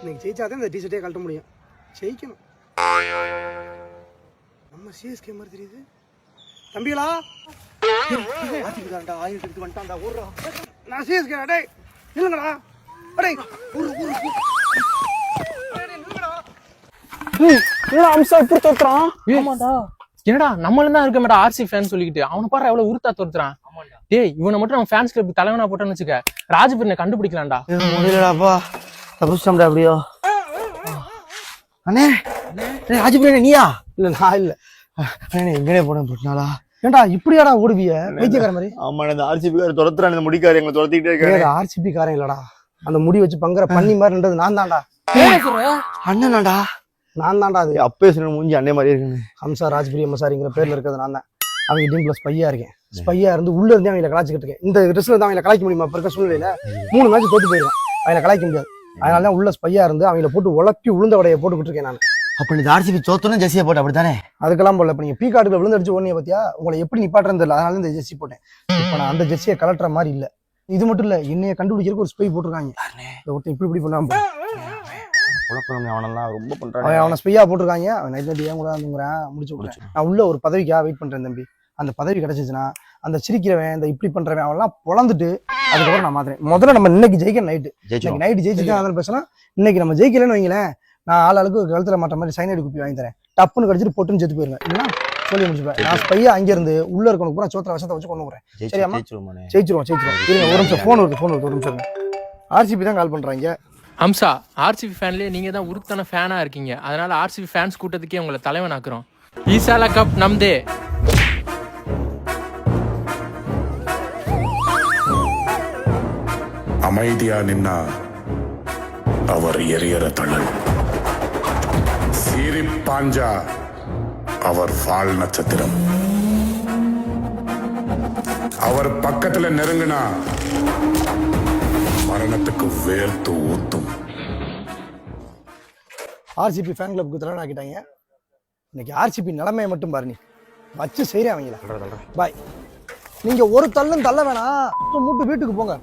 இன்னைக்கு ஜெயிச்சாதான் இந்த டிஷர்ட்டே கழட்ட முடியும். ஜெயிக்கணும். நம்ம சிஎஸ்கே மாதிரி தெரியுது. தம்பிகளா ஆத்திக்காரன்டா ஆயில் எடுத்து வந்துட்டான்டா. ஓடுறா. நான் சிஎஸ்கே. டேய் நில்லுங்கடா. டேய் ஊரு ஊரு அம்சா இப்படி தோத்துறான். ஆமாடா. என்னடா நம்மளும் தான் இருக்க மாட்டா ஆர்சி ஃபேன் சொல்லிக்கிட்டு அவனை பாரு எவ்வளவு உருத்தா தோத்துறான். டேய் இவனை மட்டும் நம்ம ஃபேன்ஸ் கிளப் தலைவனா போட்டோன்னு வச்சுக்க ராஜ்பீரனை கண்டுபிடிக்கலாம்டா. முடியலடாப்பா தப்பிச்சிட்டோம்டா. அப்படியோ அண்ணே ராஜ்பீரனே நீயா? இல்ல நான் இல்ல அண்ணே எங்கனே போனேன் போட்டுனாலா? ஏண்டா இப்படியாடா ஓடுவிய பைத்தியக்கார மாதிரி? ஆமா இந்த ஆர்சிபி காரர் துரத்துறான். இந்த முடிக்காரு எங்களை துரத்திக்கிட்டே இருக்காரு. ஆர்சிபி காரன் இல்லடா, அந்த முடி வச்சு பங்கற பண்ணி மாதிரி இருந்தது நான் தான்டா. அண்ணனாடா? நான் தான்டா. அது அப்பே சொன்ன மூஞ்சி அண்ணே மாதிரி இருக்குன்னு. ஹம்சா ராஜ்பிரி எம்எஸ்ஆர்ங்கிற பேர்ல இருக்கிறது நான் தான். அவங்க டீம் பிளஸ் ஸ்பையா இருக்கேன். ஸ்பையா இருந்து உள்ள இருந்தே அவங்களை கலாச்சிக்கிட்டு இருக்கேன். இந்த ட்ரெஸ்ல இருந்து அவங்களை கலாய்க்க முடியுமா? இப்ப இருக்க சூழ்நிலையில 3 மேட்ச் தோத்து போயிருக்கேன். அவங்களை கலாய்க்க முடியாது. அதனால தான் உள்ள ஸ்பையா இருந்து அவங்களை போட்டு உழப்பி உளுந்த வடையை போட்டுக்கிட்டு இருக்கேன் நான். அப்ப இந்த ஆர்சிபி தோத்தோன்னு ஜெர்சியை போட்டு அப்படித்தானே? அதுக்கெல்லாம் போடல. இப்ப நீங்க பீ கார்டுல விழுந்தடிச்சு ஓனிய பத்தியா உங்களை எப்படி நிப்பாட்டுறது தெரியல. அதனால இந்த ஜெர்சி போட்டேன். இப்ப நான் அந்த ஜெர்சியை கலட்டுற மாதிரி இல்ல. இது மட்டும் இல்ல, என்னைய கண்டுபிடிக்கிறதுக்கு ஒரு ஸ்பை போட்டிருக்காங்க. ஒருத்தன் இப்படி பண்ணாம அவனெல்லாம் ரொம்ப பண்றான். அவனை ஸ்பையா போட்டிருக்காங்க. அவன் நைட் ஏன் கூட முடிச்சு விடுறேன். நான் உள்ள ஒரு பதவிக்காக வெயிட் பண்றேன் தம்பி. அந்த பதவி கிடைச்சிச்சுன்னா அந்த சிரிக்கிறவன் இந்த இப்படி பண்றவன் அவெல்லாம் பொழந்துட்டு அதுக்கப்புறம் நான் மாத்துறேன். முதல்ல நம்ம இன்னைக்கு ஜெயிக்க நைட்டு ஜெயிச்சுட்டு அதெல்லாம் பேசலாம். இன்னைக்கு நம்ம ஜெயிக்கலன்னு வைங்களேன், நான் ஆளுக்கு கழுத்துல மாட்ட மாதிரி சைனைடு குப்பி வாங்கி தரேன். டப்புன்னு கடிச்சிட்டு பொட்டுன்னு செத்து போயிருங்க. இல்லைன்னா சொல்லி முடிச்சுப்பேன். நான் ஸ்பையா அங்க இருந்து உள்ள இருக்கணும் பூரா சோத்திர விஷத்தை வச்சு கொண்டு போறேன். சரியாமா? ஜெயிச்சிருவோம். இருங்க ஒரு நிமிஷம். போன் வருது. ஒரு நிமிஷம். ஆர்சிபி தான் கால் பண்றாங்க. அம்சா ஆர்சிபி ஃபேன்லயே நீங்க தான் உருத்தான ஃபேனா இருக்கீங்க. அதனால ஆர்சிபி ஃபேன்ஸ் கூட்டத்துக்கே உங்களை தலைவன் ஆக்குறோம். ஈசாலா கப் நம்தே. அமைதியா நின்னா அவர் எரியற தழல், சீறி பாஞ்சா அவர் வால் நட்சத்திரம், அவர் பக்கத்துல நெருங்கினா மரணத்துக்கு வேர்த்து ஊத்தும். ஆர்சிபி ஃபேன் கிளப்புக்கு தலைவன் ஆக்கிட்டாங்க. இன்னைக்கு ஆர்சிபி நிலைமையை மட்டும் பாரு. நீ வச்சு செய்யறேன் அவங்கள. பாய். நீங்க ஒரு தள்ளும் தள்ள வேணாம், மூட்டு வீட்டுக்கு போங்க.